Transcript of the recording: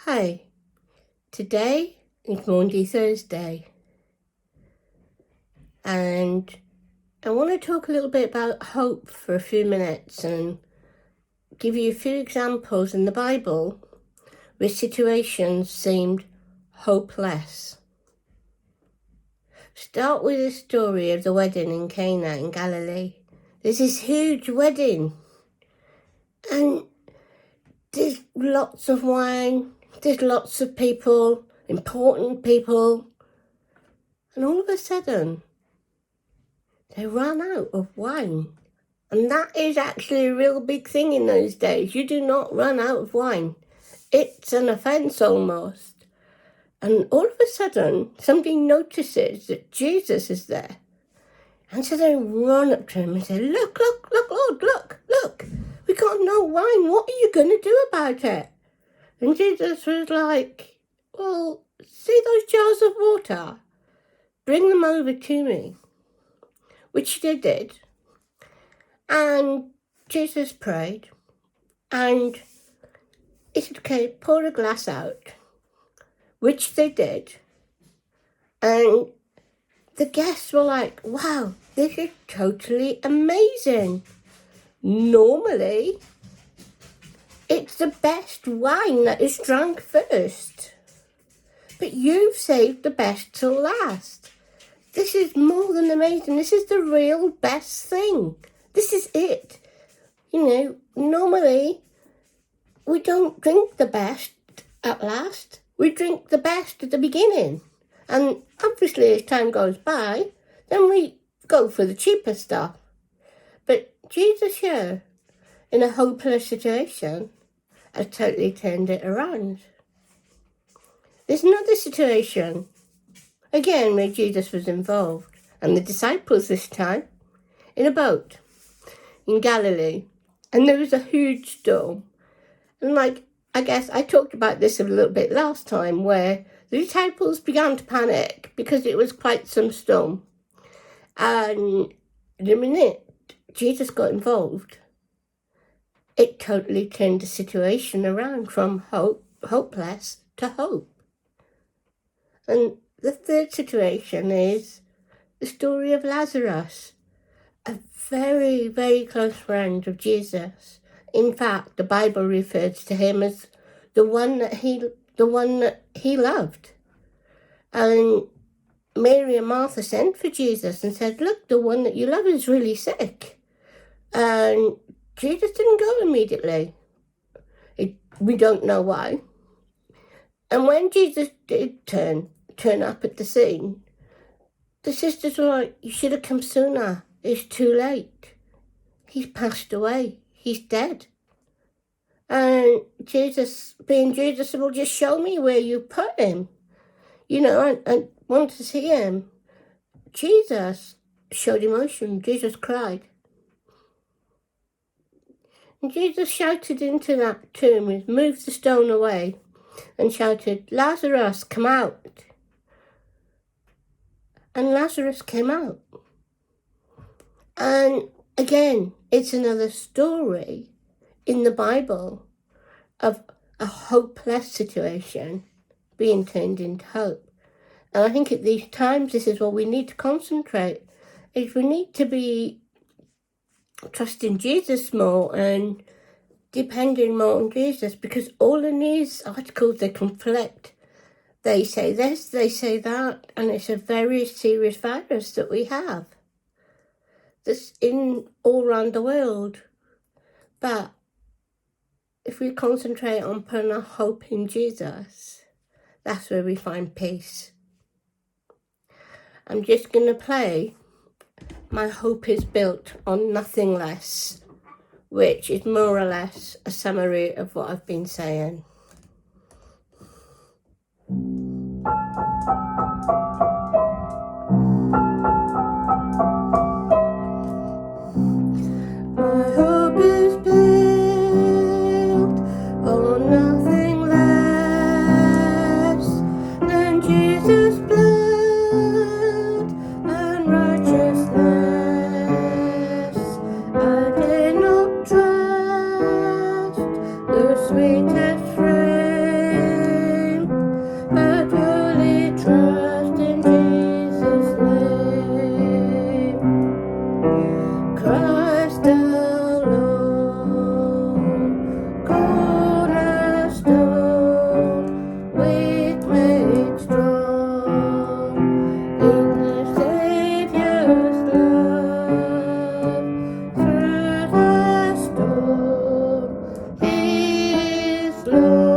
Hi, today is Maundy Thursday, and I want to talk a little bit about hope for a few minutes and give you a few examples in the Bible where situations seemed hopeless. Start with the story of the wedding in Cana in Galilee. There's this huge wedding, and there's lots of wine, there's lots of people, important people, and all of a sudden, they ran out of wine. And that is actually a real big thing in those days. You do not run out of wine. It's an offence almost. And all of a sudden, somebody notices that Jesus is there. And so they run up to him and say, look, Lord, look. We got no wine. What are you going to do about it? And Jesus was like, well, see those jars of water? Bring them over to me. Which they did. And Jesus prayed. And he said, okay, pour a glass out. Which they did. And the guests were like, wow, this is totally amazing. Normally, it's the best wine that is drunk first. But you've saved the best till last. This is more than amazing. This is the real best thing. This is it. Normally, we don't drink the best at last. We drink the best at the beginning. And obviously, as time goes by, then we go for the cheaper stuff. But Jesus here, in a hopeless situation, has totally turned it around. There's another situation, again, where Jesus was involved, and the disciples this time, in a boat in Galilee. And there was a huge storm. And I guess I talked about this a little bit last time, where the disciples began to panic because it was quite some storm. And the minute Jesus got involved, it totally turned the situation around from hopeless to hope. And the third situation is the story of Lazarus, a very, very close friend of Jesus. In fact, the Bible refers to him as the one that he loved. And Mary and Martha sent for Jesus and said, look, the one that you love is really sick. And Jesus didn't go immediately. We don't know why. And when Jesus did turn up at the scene, the sisters were like, you should have come sooner. It's too late. He's passed away. He's dead. And Jesus, being Jesus, said, well, just show me where you put him. I want to see him. Jesus showed emotion. Jesus cried. And Jesus shouted into that tomb, moved the stone away, and shouted, Lazarus, come out. And Lazarus came out. And again, it's another story in the Bible of a hopeless situation being turned into hope. And I think at these times, this is what we need to concentrate, is we need to be trusting Jesus more and depending more on Jesus, because all in these articles, they conflict. They say this, they say that, and it's a very serious virus that we have. That's in all around the world. But if we concentrate on putting our hope in Jesus, that's where we find peace. I'm just going to play My Hope is Built on Nothing Less, which is more or less a summary of what I've been saying. My hope is built on nothing less than Jesus' blood and righteousness. I dare not trust the sweetest friend. blue.